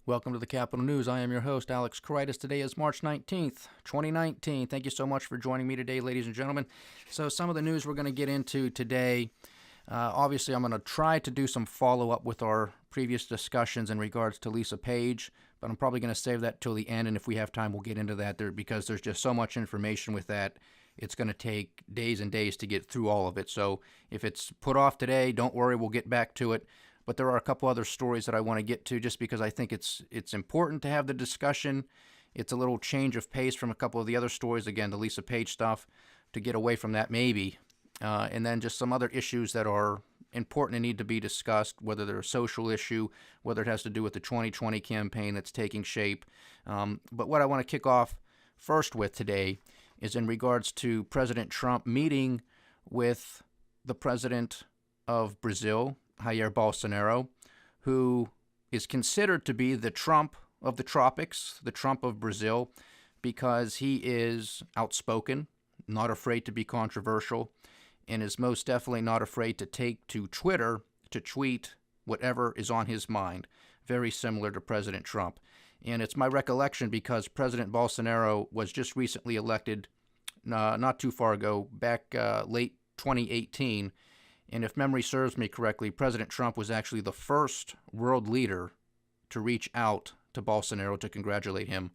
Welcome to the Capital News. I am your host, Alex Karitis. Today is March 19th, 2019. Thank you so much for joining me today, ladies and gentlemen. So some of the news we're going to get into today, obviously I'm going to try to do some follow-up with our previous discussions in regards to Lisa Page, but I'm probably going to save that till the end, and if we have time, we'll get into that there because there's just so much information with that. It's going to take days and days to get through all of it. So if it's put off today, don't worry, we'll get back to it. But there are a couple other stories that I want to get to just because I think it's important to have the discussion. It's a little change of pace from a couple of the other stories, again, the Lisa Page stuff, to get away from that maybe. And then just some other issues that are important and need to be discussed, whether they're a social issue, whether it has to do with the 2020 campaign that's taking shape. But what I want to kick off first with today is in regards to President Trump meeting with the president of Brazil, Jair Bolsonaro, who is considered to be the Trump of the tropics, the Trump of Brazil, because he is outspoken, not afraid to be controversial, and is most definitely not afraid to take to Twitter to tweet whatever is on his mind, very similar to President Trump. And it's my recollection because President Bolsonaro was just recently elected not too far ago, back late 2018, and if memory serves me correctly, President Trump was actually the first world leader to reach out to Bolsonaro to congratulate him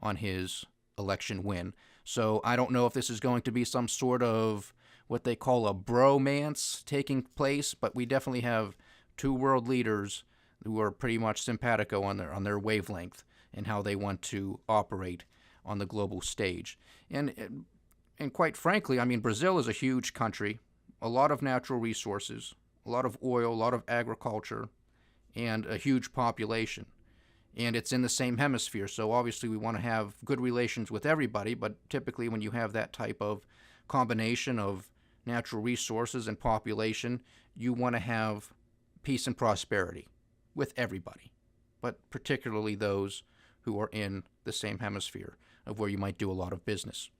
on his election win. So I don't know if this is going to be some sort of what they call a bromance taking place, but we definitely have two world leaders who are pretty much simpatico on their wavelength and how they want to operate on the global stage. And quite frankly, I mean, Brazil is a huge country. A lot of natural resources, a lot of oil, a lot of agriculture, and a huge population. And it's in the same hemisphere, so obviously we want to have good relations with everybody, but typically when you have that type of combination of natural resources and population, you want to have peace and prosperity with everybody, but particularly those who are in the same hemisphere of where you might do a lot of business.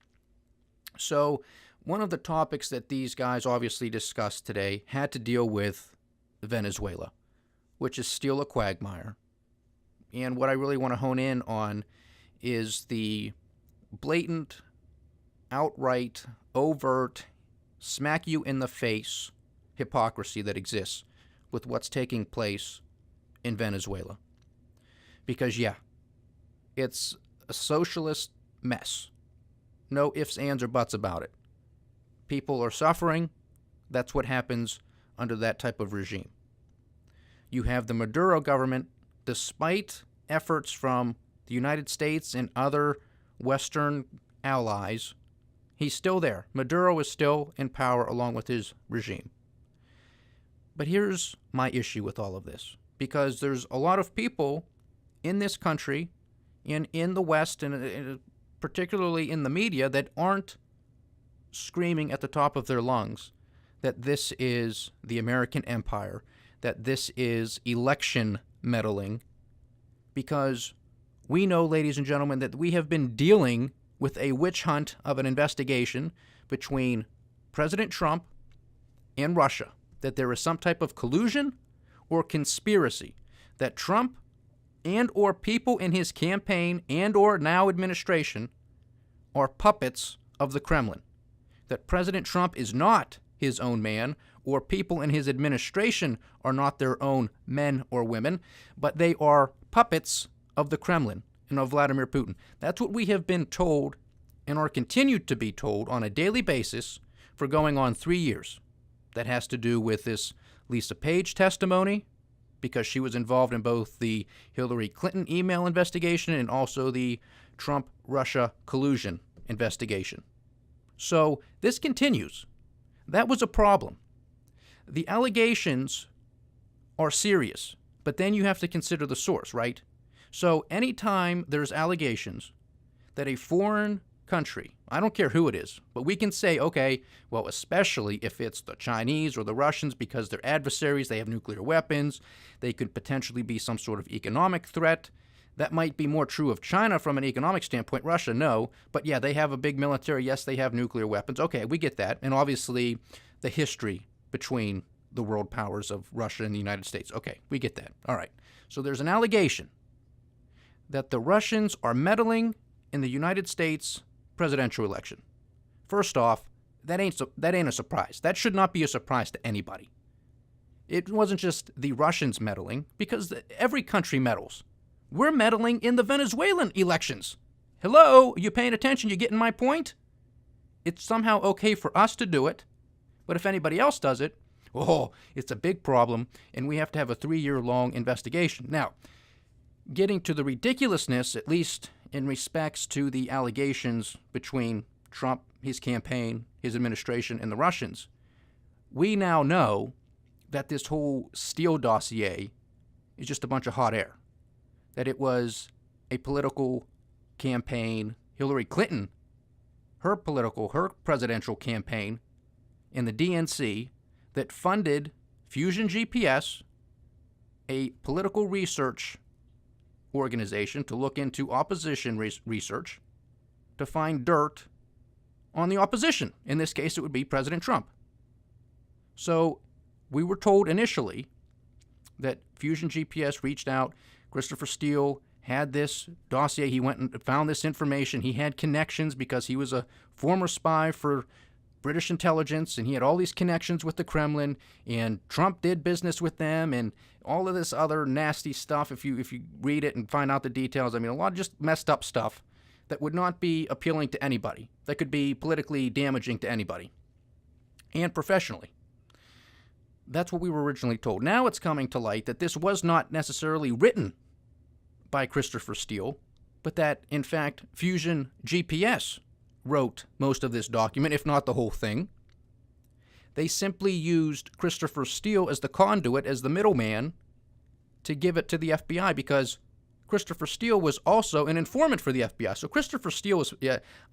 So one of the topics that these guys obviously discussed today had to deal with Venezuela, which is still a quagmire. And what I really want to hone in on is the blatant, outright, overt, smack you in the face hypocrisy that exists with what's taking place in Venezuela. Because, yeah, it's a socialist mess. No ifs, ands, or buts about it. People are suffering. That's what happens under that type of regime. You have the Maduro government, despite efforts from the United States and other Western allies, he's still there. Maduro is still in power along with his regime. But here's my issue with all of this, because there's a lot of people in this country and in the West, and particularly in the media, that aren't screaming at the top of their lungs that this is the American empire, that this is election meddling, because we know, ladies and gentlemen, that we have been dealing with a witch hunt of an investigation between President Trump and Russia, that there is some type of collusion or conspiracy, that Trump and or people in his campaign and or now administration are puppets of the Kremlin, that President Trump is not his own man, or people in his administration are not their own men or women, but they are puppets of the Kremlin and of Vladimir Putin. That's what we have been told and are continued to be told on a daily basis for going on 3 years. That has to do with this Lisa Page testimony, because she was involved in both the Hillary Clinton email investigation and also the Trump-Russia collusion investigation. So this continues. That was a problem. The allegations are serious, but then you have to consider the source, right? So anytime there's allegations that a foreign country, I don't care who it is, but we can say, okay, well, especially if it's the Chinese or the Russians, because they're adversaries, they have nuclear weapons, they could potentially be some sort of economic threat. That might be more true of China from an economic standpoint. Russia, no. But yeah, they have a big military. Yes, they have nuclear weapons. Okay, we get that. And obviously, the history between the world powers of Russia and the United States. Okay, we get that. All right. So there's an allegation that the Russians are meddling in the United States presidential election. First off, that ain't a surprise. That should not be a surprise to anybody. It wasn't just the Russians meddling, because every country meddles. We're meddling in the Venezuelan elections. Hello? Are you paying attention? You getting my point? It's somehow okay for us to do it, but if anybody else does it, oh, it's a big problem, and we have to have a 3-year-long investigation. Now, getting to the ridiculousness, at least in respects to the allegations between Trump, his campaign, his administration, and the Russians, we now know that this whole Steele dossier is just a bunch of hot air. That it was a political campaign, Hillary Clinton, her presidential campaign in the DNC that funded Fusion GPS, a political research organization to look into opposition research, to find dirt on the opposition. In this case, it would be President Trump. So we were told initially that Fusion GPS reached out. Christopher Steele had this dossier. He went and found this information. He had connections because he was a former spy for British intelligence, and he had all these connections with the Kremlin, and Trump did business with them, and all of this other nasty stuff. If you read it and find out the details, I mean, a lot of just messed up stuff that would not be appealing to anybody, that could be politically damaging to anybody, and professionally. That's what we were originally told. Now it's coming to light that this was not necessarily written by Christopher Steele, but that, in fact, Fusion GPS wrote most of this document, if not the whole thing. They simply used Christopher Steele as the conduit, as the middleman, to give it to the FBI, because Christopher Steele was also an informant for the FBI. So Christopher Steele was,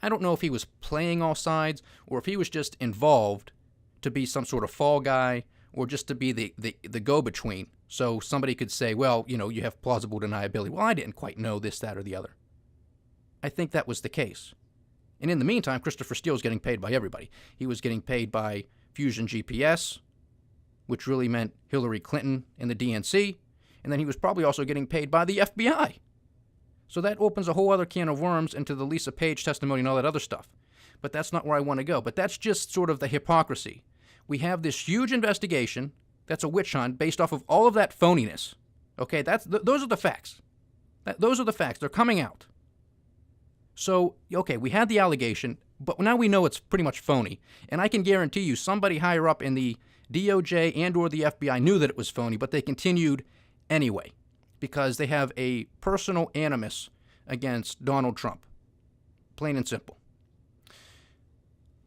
I don't know if he was playing all sides or if he was just involved to be some sort of fall guy or just to be the go-between. So somebody could say, well, you have plausible deniability. Well, I didn't quite know this, that, or the other. I think that was the case. And in the meantime, Christopher Steele was getting paid by everybody. He was getting paid by Fusion GPS, which really meant Hillary Clinton and the DNC. And then he was probably also getting paid by the FBI. So that opens a whole other can of worms into the Lisa Page testimony and all that other stuff. But that's not where I want to go. But that's just sort of the hypocrisy. We have this huge investigation that's a witch hunt based off of all of that phoniness. Okay, those are the facts. Those are the facts. They're coming out. So, okay, we had the allegation, but now we know it's pretty much phony. And I can guarantee you somebody higher up in the DOJ and or the FBI knew that it was phony, but they continued anyway because they have a personal animus against Donald Trump. Plain and simple.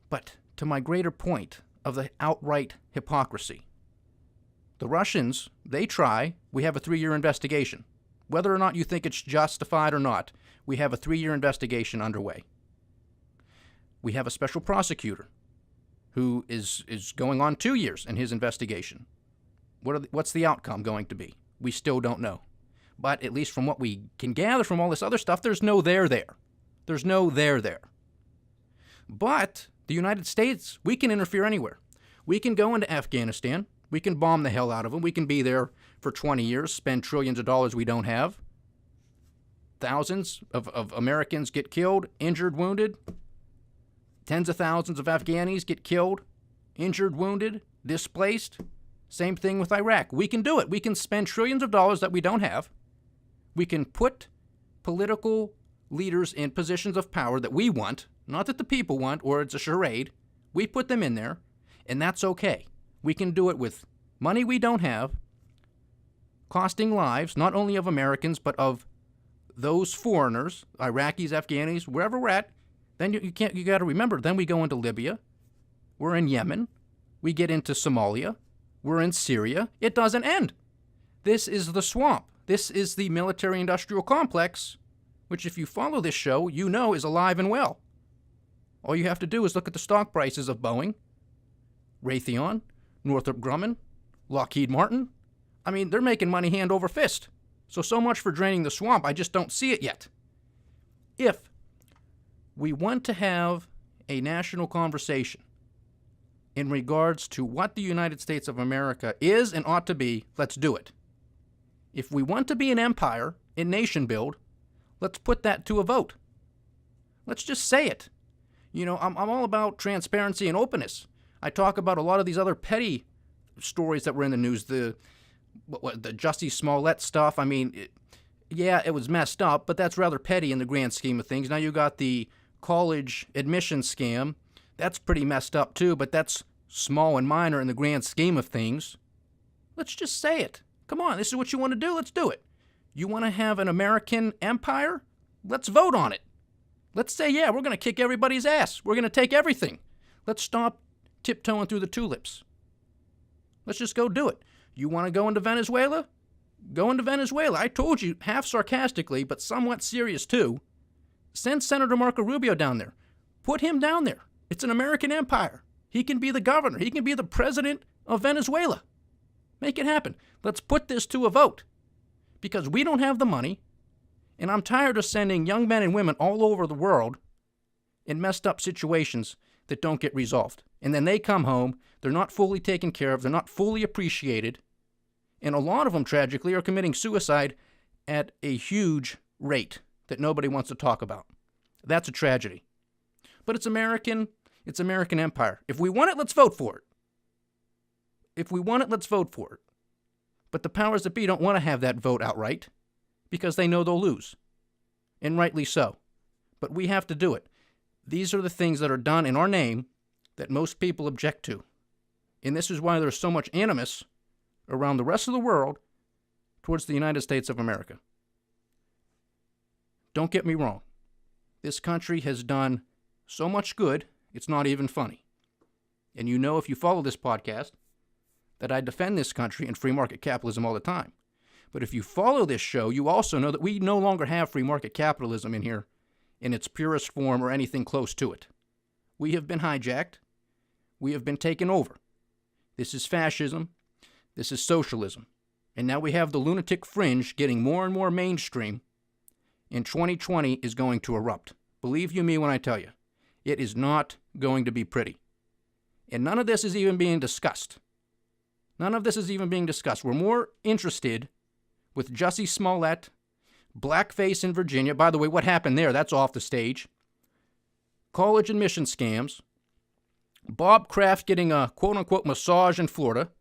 But to my greater point of the outright hypocrisy, the Russians, they try. We have a 3-year investigation. Whether or not you think it's justified or not, we have a 3-year investigation underway. We have a special prosecutor who is going on 2 years in his investigation. What's the outcome going to be? We still don't know. But at least from what we can gather from all this other stuff, there's no there there. There's no there there. But the United States, we can interfere anywhere. We can go into Afghanistan. We can bomb the hell out of them. We can be there for 20 years, spend trillions of dollars we don't have. Thousands of Americans get killed, injured, wounded. Tens of thousands of Afghanis get killed, injured, wounded, displaced. Same thing with Iraq. We can do it. We can spend trillions of dollars that we don't have. We can put political leaders in positions of power that we want, not that the people want or it's a charade. We put them in there, and that's okay. We can do it with money we don't have, costing lives, not only of Americans, but of those foreigners, Iraqis, Afghanis, wherever we're at. Then you got to remember, then we go into Libya. We're in Yemen. We get into Somalia. We're in Syria. It doesn't end. This is the swamp. This is the military-industrial complex, which if you follow this show, you know is alive and well. All you have to do is look at the stock prices of Boeing, Raytheon, Northrop Grumman, Lockheed Martin. I mean, they're making money hand over fist. So much for draining the swamp. I just don't see it yet. If we want to have a national conversation in regards to what the United States of America is and ought to be, let's do it. If we want to be an empire in nation build, Let's put that to a vote. Let's just say it. I'm all about transparency and openness. I talk about a lot of these other petty stories that were in the news, the Jussie Smollett stuff. I mean, it was messed up, but that's rather petty in the grand scheme of things. Now you got the college admission scam. That's pretty messed up too, but that's small and minor in the grand scheme of things. Let's just say it. Come on, this is what you want to do. Let's do it. You want to have an American empire? Let's vote on it. Let's say, we're going to kick everybody's ass. We're going to take everything. Let's stop tiptoeing through the tulips. Let's just go do it. You want to go into Venezuela? Go into Venezuela. I told you, half sarcastically, but somewhat serious too. Send Senator Marco Rubio down there. Put him down there. It's an American empire. He can be the governor. He can be the president of Venezuela. Make it happen. Let's put this to a vote. Because we don't have the money, and I'm tired of sending young men and women all over the world in messed up situations that don't get resolved. And then they come home, they're not fully taken care of, they're not fully appreciated, and a lot of them, tragically, are committing suicide at a huge rate that nobody wants to talk about. That's a tragedy. But it's American empire. If we want it, let's vote for it. If we want it, let's vote for it. But the powers that be don't want to have that vote outright because they know they'll lose. And rightly so. But we have to do it. These are the things that are done in our name that most people object to. And this is why there's so much animus around the rest of the world towards the United States of America. Don't get me wrong. This country has done so much good, it's not even funny. And if you follow this podcast, that I defend this country and free market capitalism all the time. But if you follow this show, you also know that we no longer have free market capitalism in here in its purest form or anything close to it. We have been hijacked. We have been taken over. This is fascism. This is socialism. And now we have the lunatic fringe getting more and more mainstream, and 2020 is going to erupt. Believe you me when I tell you, it is not going to be pretty. And none of this is even being discussed. None of this is even being discussed. We're more interested with Jussie Smollett, blackface in Virginia. By the way, what happened there? That's off the stage. College admission scams. Bob Kraft getting a quote-unquote massage in Florida.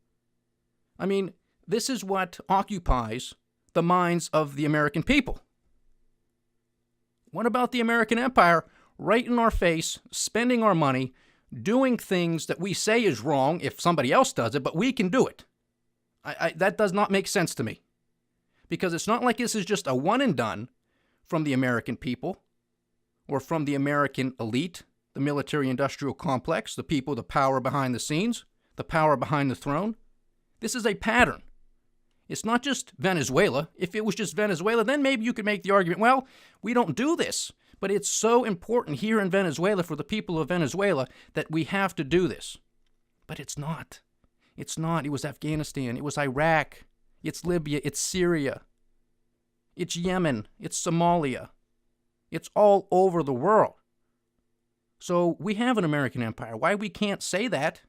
I mean, this is what occupies the minds of the American people. What about the American empire right in our face, spending our money, doing things that we say is wrong if somebody else does it, but we can do it? That does not make sense to me. Because it's not like this is just a one and done from the American people or from the American elite, the military-industrial complex, the people, the power behind the scenes, the power behind the throne. This is a pattern. It's not just Venezuela. If it was just Venezuela, then maybe you could make the argument, well, we don't do this. But it's so important here in Venezuela for the people of Venezuela that we have to do this. But it's not. It's not. It was Afghanistan. It was Iraq. It's Libya. It's Syria. It's Yemen. It's Somalia. It's all over the world. So we have an American empire. Why we can't say that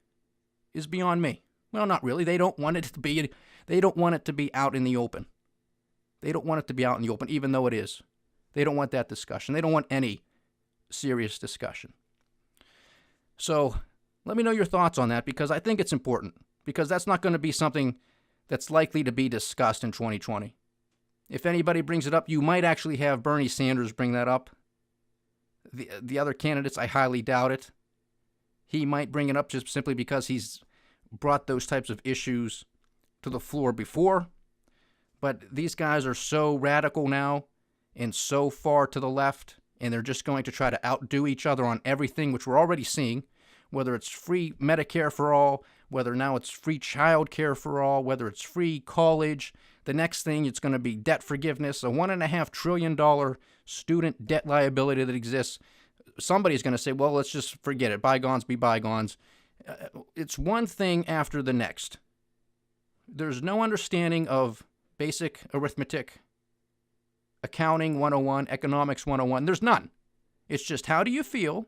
is beyond me. Well, not really. They don't want it to be. They don't want it to be out in the open. They don't want it to be out in the open, even though it is. They don't want that discussion. They don't want any serious discussion. So let me know your thoughts on that, because I think it's important, because that's not going to be something that's likely to be discussed in 2020. If anybody brings it up, you might actually have Bernie Sanders bring that up. The other candidates, I highly doubt it. He might bring it up just simply because he's brought those types of issues to the floor before. But these guys are so radical now and so far to the left, and they're just going to try to outdo each other on everything, which we're already seeing, whether it's free Medicare for all, whether now it's free child care for all, whether it's free college. The next thing, it's going to be debt forgiveness, a $1.5 trillion student debt liability that exists. Somebody's going to say, well, let's just forget it. Bygones be bygones. It's one thing after the next. There's no understanding of basic arithmetic, accounting 101, economics 101. There's none. It's just how do you feel,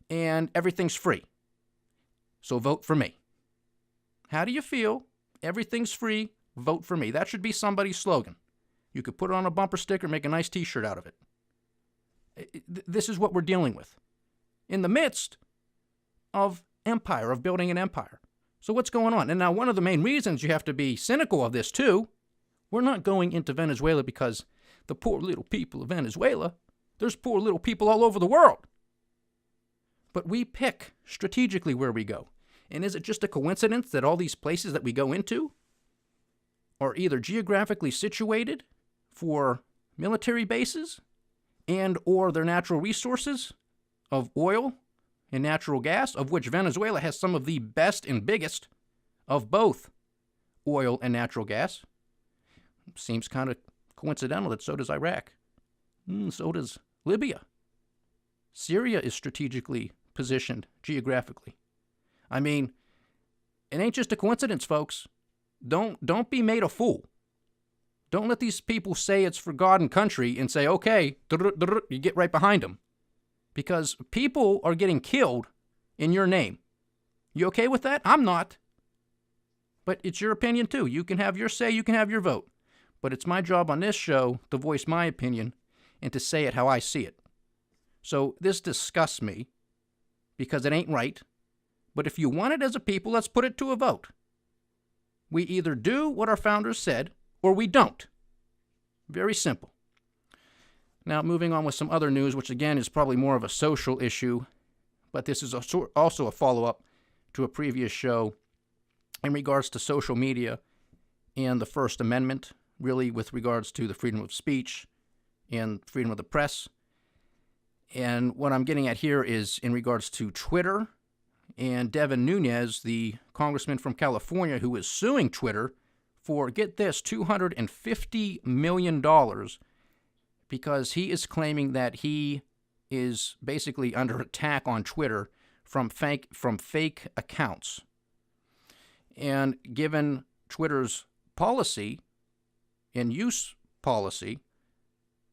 and everything's free. So vote for me. How do you feel? Everything's free. Vote for me. That should be somebody's slogan. You could put it on a bumper sticker, make a nice T-shirt out of it. This is what we're dealing with in the midst of empire, of building an empire. So what's going on? And now one of the main reasons you have to be cynical of this too, we're not going into Venezuela because the poor little people of Venezuela, there's poor little people all over the world. But we pick strategically where we go. And is it just a coincidence that all these places that we go into are either geographically situated for military bases and or their natural resources of oil and natural gas, of which Venezuela has some of the best and biggest of both oil and natural gas? Seems kind of coincidental that so does Iraq. So does Libya. Syria is strategically positioned geographically. I mean, it ain't just a coincidence, folks. Don't be made a fool. Don't let these people say it's for God and country and say, okay, you get right behind them. Because people are getting killed in your name. You okay with that? I'm not. But it's your opinion too. You can have your say, you can have your vote. But it's my job on this show to voice my opinion and to say it how I see it. So this disgusts me because it ain't right. But if you want it as a people, let's put it to a vote. We either do what our founders said or we don't. Very simple. Now, moving on with some other news, which again is probably more of a social issue, but this is also a follow-up to a previous show in regards to social media and the First Amendment, really with regards to the freedom of speech and freedom of the press. And what I'm getting at here is in regards to Twitter and Devin Nunes, the congressman from California who is suing Twitter for, get this, $250 million because he is claiming that he is basically under attack on Twitter from fake accounts. And given Twitter's policy and use policy,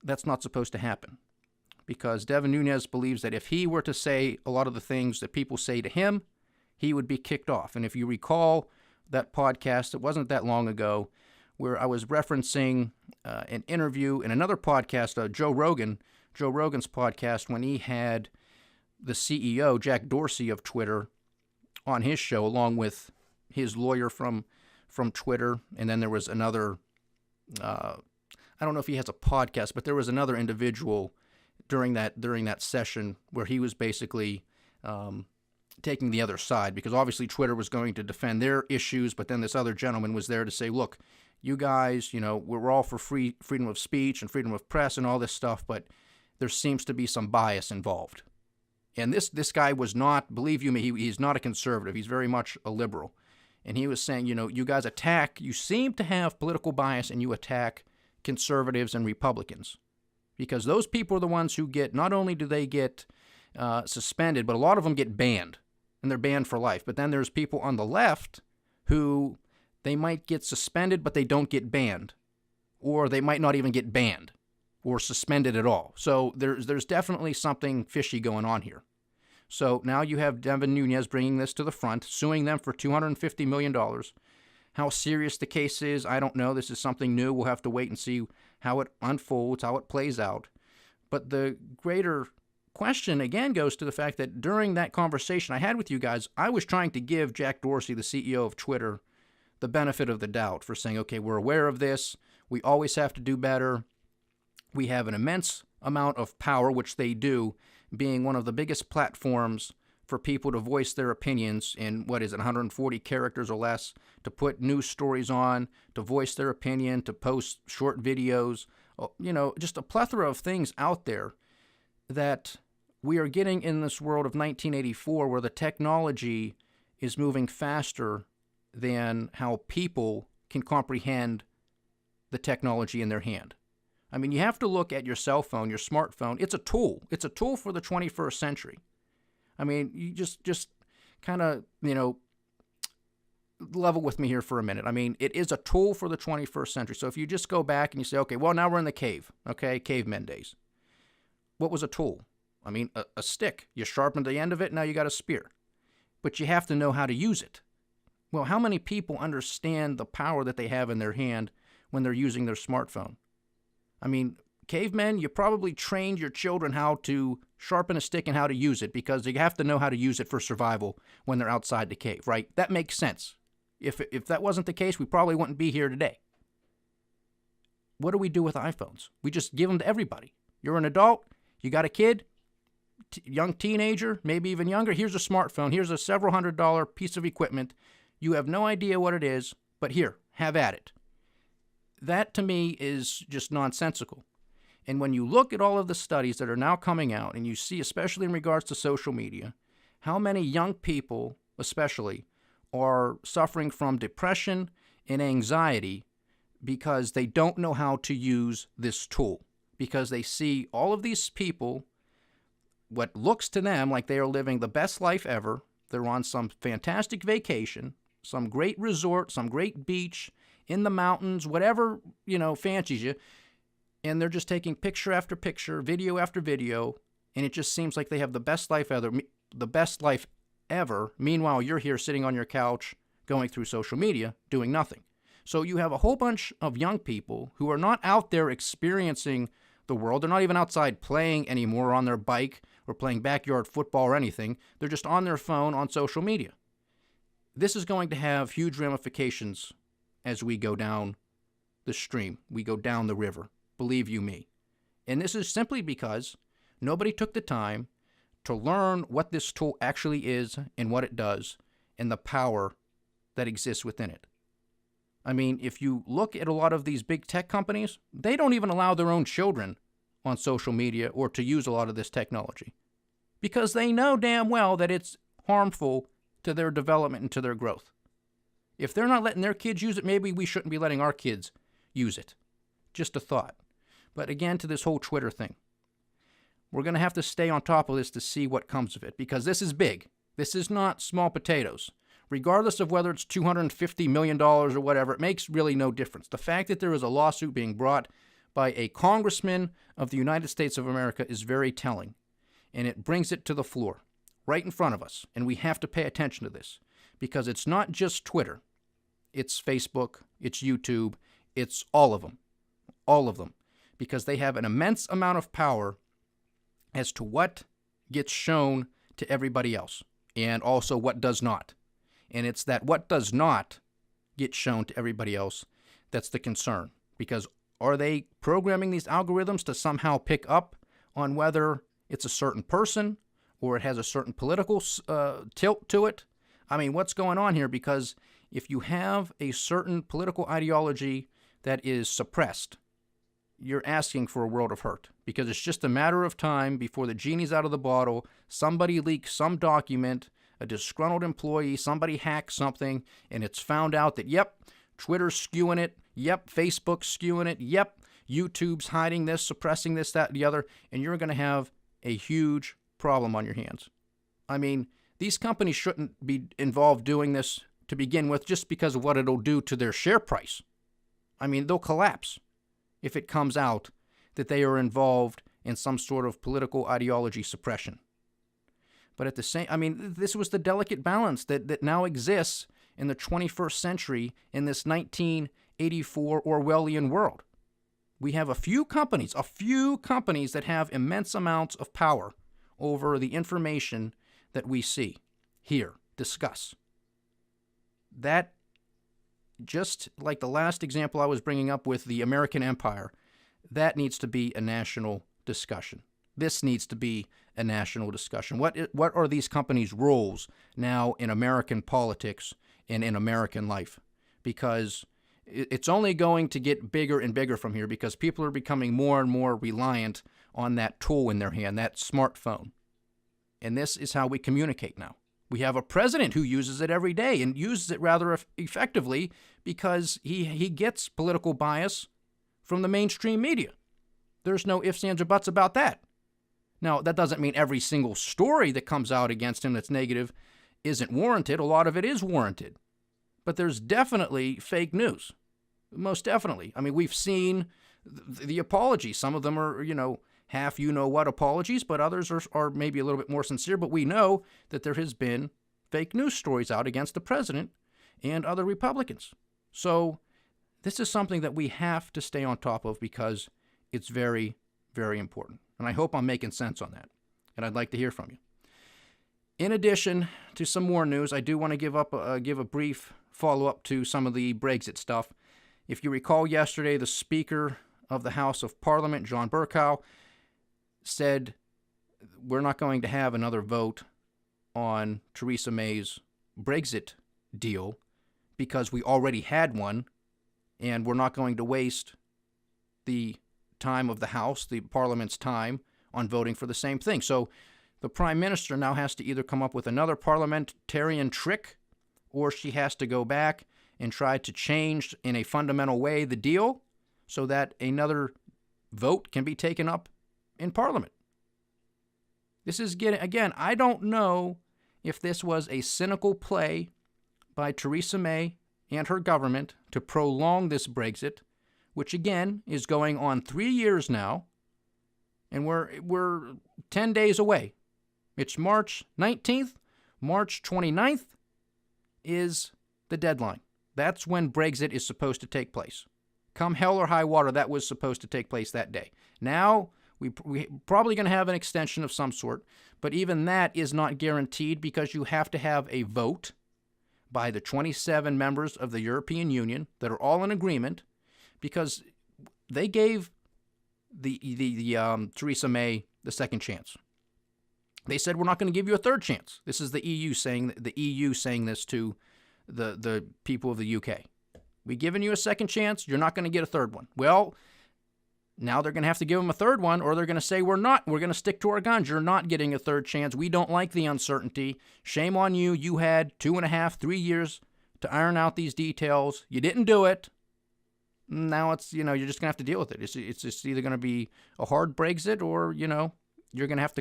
that's not supposed to happen. Because Devin Nunes believes that if he were to say a lot of the things that people say to him, he would be kicked off. And if you recall that podcast, it wasn't that long ago, where I was referencing an interview in another podcast, Joe Rogan's podcast, when he had the CEO, Jack Dorsey of Twitter, on his show, along with his lawyer from Twitter. And then there was another, I don't know if he has a podcast, but there was another individual during that session where he was basically taking the other side, because obviously Twitter was going to defend their issues, but then this other gentleman was there to say, look, you guys, we're all for freedom of speech and freedom of press and all this stuff, but there seems to be some bias involved. And this guy was not, believe you me, he's not a conservative. He's very much a liberal. And he was saying, you guys you seem to have political bias and you attack conservatives and Republicans. Because those people are the ones who get, not only do they get suspended, but a lot of them get banned. And they're banned for life. But then there's people on the left who they might get suspended, but they don't get banned. Or they might not even get banned or suspended at all. So there's definitely something fishy going on here. So now you have Devin Nunes bringing this to the front, suing them for $250 million. How serious the case is, I don't know. This is something new. We'll have to wait and see how it unfolds, how it plays out. But the greater question, again, goes to the fact that during that conversation I had with you guys, I was trying to give Jack Dorsey, the CEO of Twitter, the benefit of the doubt for saying, okay, we're aware of this. We always have to do better. We have an immense amount of power, which they do, being one of the biggest platforms for people to voice their opinions in, 140 characters or less, to put news stories on, to voice their opinion, to post short videos, just a plethora of things out there that we are getting in this world of 1984 where the technology is moving faster than how people can comprehend the technology in their hand. I mean, you have to look at your cell phone, your smartphone. It's a tool. It's a tool for the 21st century. I mean, you just kind of, level with me here for a minute. I mean, it is a tool for the 21st century. So if you just go back and you say, okay, well, now we're in the cave, okay, cavemen days. What was a tool? I mean, a stick. You sharpened the end of it, now you got a spear. But you have to know how to use it. Well, how many people understand the power that they have in their hand when they're using their smartphone? I mean, cavemen, you probably trained your children how to sharpen a stick and how to use it because they have to know how to use it for survival when they're outside the cave, right? That makes sense. If that wasn't the case, we probably wouldn't be here today. What do we do with iPhones? We just give them to everybody. You're an adult, you got a kid, young teenager, maybe even younger. Here's a smartphone. Here's a several $100 piece of equipment. You have no idea what it is, but here, have at it. That to me is just nonsensical. And when you look at all of the studies that are now coming out, and you see, especially in regards to social media, how many young people, especially, are suffering from depression and anxiety because they don't know how to use this tool. Because they see all of these people, what looks to them like they are living the best life ever. They're on some fantastic vacation, some great resort, some great beach, in the mountains, whatever, fancies you. And they're just taking picture after picture, video after video, and it just seems like they have the best life ever. Meanwhile, you're here sitting on your couch, going through social media, doing nothing. So you have a whole bunch of young people who are not out there experiencing the world. They're not even outside playing anymore on their bike or playing backyard football or anything. They're just on their phone on social media. This is going to have huge ramifications as we go down the stream, we go down the river, believe you me. And this is simply because nobody took the time to learn what this tool actually is and what it does and the power that exists within it. I mean, if you look at a lot of these big tech companies, they don't even allow their own children on social media or to use a lot of this technology because they know damn well that it's harmful to their development and to their growth. If they're not letting their kids use it, maybe we shouldn't be letting our kids use it. Just a thought. But again, to this whole Twitter thing. We're going to have to stay on top of this to see what comes of it because this is big. This is not small potatoes. Regardless of whether it's $250 million or whatever, it makes really no difference. The fact that there is a lawsuit being brought by a congressman of the United States of America is very telling. And it brings it to the floor, right in front of us. And we have to pay attention to this because it's not just Twitter. It's Facebook, it's YouTube, it's all of them, because they have an immense amount of power as to what gets shown to everybody else and also what does not. And it's that what does not get shown to everybody else that's the concern. Because are they programming these algorithms to somehow pick up on whether it's a certain person or it has a certain political tilt to it? I mean, what's going on here? Because if you have a certain political ideology that is suppressed, you're asking for a world of hurt because it's just a matter of time before the genie's out of the bottle. Somebody leaks some document, a disgruntled employee, somebody hacks something, and it's found out that, yep, Twitter's skewing it, yep, Facebook's skewing it, yep, YouTube's hiding this, suppressing this, that, and the other, and you're going to have a huge problem on your hands. I mean, these companies shouldn't be involved doing this to begin with just because of what it'll do to their share price. I mean, they'll collapse if it comes out that they are involved in some sort of political ideology suppression. But at the same, I mean, this was the delicate balance that now exists in the 21st century in this 1984 Orwellian world. We have a few companies that have immense amounts of power over the information that we see, hear, discuss. That, just like the last example I was bringing up with the American Empire, that needs to be a national discussion. This needs to be a national discussion. What are these companies' roles now in American politics and in American life? Because it's only going to get bigger and bigger from here because people are becoming more and more reliant on that tool in their hand, that smartphone. And this is how we communicate now. We have a president who uses it every day and uses it rather effectively because he gets political bias from the mainstream media. There's no ifs, ands, or buts about that. Now, that doesn't mean every single story that comes out against him that's negative isn't warranted. A lot of it is warranted. But there's definitely fake news. Most definitely. I mean, we've seen the apologies. Some of them are, half you-know-what apologies, but others are maybe a little bit more sincere. But we know that there has been fake news stories out against the president and other Republicans. So this is something that we have to stay on top of because It's very, very important. And I hope I'm making sense on that. And I'd like to hear from you. In addition to some more news, I do want to give a brief follow-up to some of the Brexit stuff. If you recall yesterday, the Speaker of the House of Parliament, John Bercow, said we're not going to have another vote on Theresa May's Brexit deal because we already had one, and we're not going to waste the time of the House, the Parliament's time, on voting for the same thing. So the Prime Minister now has to either come up with another parliamentarian trick, or she has to go back and try to change in a fundamental way the deal so that another vote can be taken up in Parliament. This is again, I don't know if this was a cynical play by Theresa May and her government to prolong this Brexit, which again is going on 3 years now, and we're 10 days away. It's March 19th. March 29th is the deadline. That's when Brexit is supposed to take place. Come hell or high water, that was supposed to take place that day. Now, we're probably going to have an extension of some sort, but even that is not guaranteed because you have to have a vote by the 27 members of the European Union that are all in agreement, because they gave the Theresa May the second chance. They said, we're not going to give you a third chance. This is the EU saying this to the people of the UK. We've given you a second chance. You're not going to get a third one. Well, now they're going to have to give them a third one, or they're going to say, we're going to stick to our guns. You're not getting a third chance. We don't like the uncertainty. Shame on you. You had 2.5, 3 years to iron out these details. You didn't do it. Now it's, you're just going to have to deal with it. It's just either going to be a hard Brexit, or, you're going to have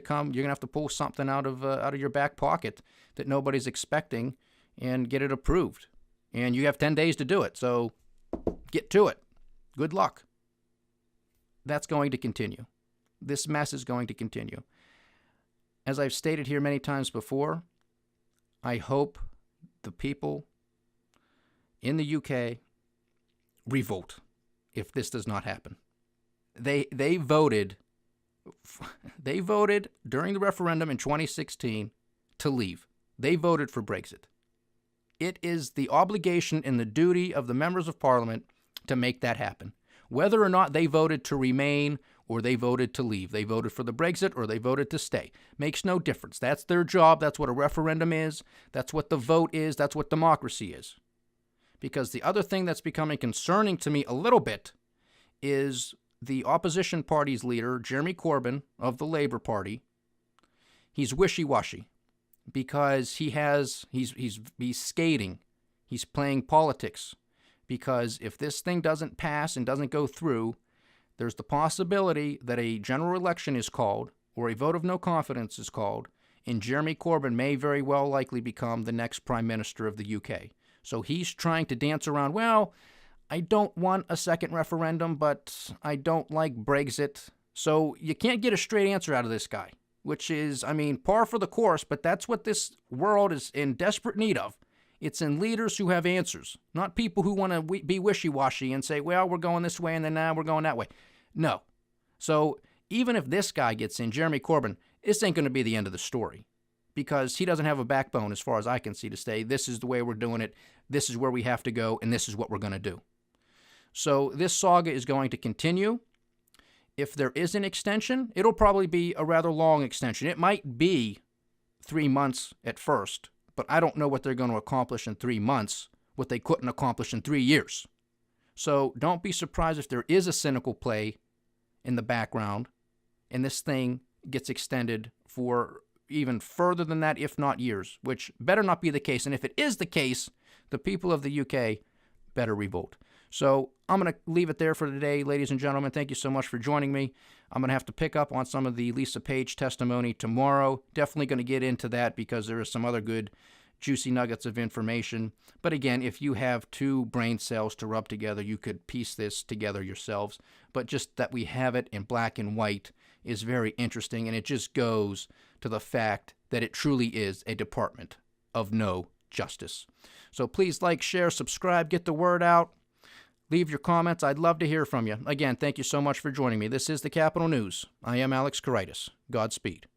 to pull something out of your back pocket that nobody's expecting and get it approved. And you have 10 days to do it. So get to it. Good luck. That's going to continue. This mess is going to continue. As I've stated here many times before, I hope the people in the UK revolt if this does not happen. They voted during the referendum in 2016 to leave. They voted for Brexit. It is the obligation and the duty of the members of Parliament to make that happen. Whether or not they voted to remain or they voted to leave. They voted for the Brexit or they voted to stay. Makes no difference. That's their job. That's what a referendum is. That's what the vote is. That's what democracy is. Because the other thing that's becoming concerning to me a little bit is the opposition party's leader, Jeremy Corbyn of the Labour Party. He's wishy-washy because he's skating. He's playing politics. Because if this thing doesn't pass and doesn't go through, there's the possibility that a general election is called or a vote of no confidence is called, and Jeremy Corbyn may very well likely become the next Prime Minister of the UK. So he's trying to dance around, well, I don't want a second referendum, but I don't like Brexit. So you can't get a straight answer out of this guy, which is, par for the course, but that's what this world is in desperate need of. It's in leaders who have answers, not people who want to be wishy-washy and say, well, we're going this way and then now we're going that way. No. So even if this guy gets in, Jeremy Corbyn, this ain't going to be the end of the story because he doesn't have a backbone as far as I can see to say, this is the way we're doing it, this is where we have to go, and this is what we're going to do. So this saga is going to continue. If there is an extension, it'll probably be a rather long extension. It might be 3 months at first, but I don't know what they're going to accomplish in 3 months, what they couldn't accomplish in 3 years. So don't be surprised if there is a cynical play in the background, and this thing gets extended for even further than that, if not years, which better not be the case. And if it is the case, the people of the UK better revolt. So I'm going to leave it there for today, ladies and gentlemen. Thank you so much for joining me. I'm going to have to pick up on some of the Lisa Page testimony tomorrow. Definitely going to get into that because there are some other good juicy nuggets of information. But again, if you have two brain cells to rub together, you could piece this together yourselves. But just that we have it in black and white is very interesting, and it just goes to the fact that it truly is a department of no justice. So please like, share, subscribe, get the word out. Leave your comments. I'd love to hear from you. Again, thank you so much for joining me. This is the Capitol News. I am Alex Koritis. Godspeed.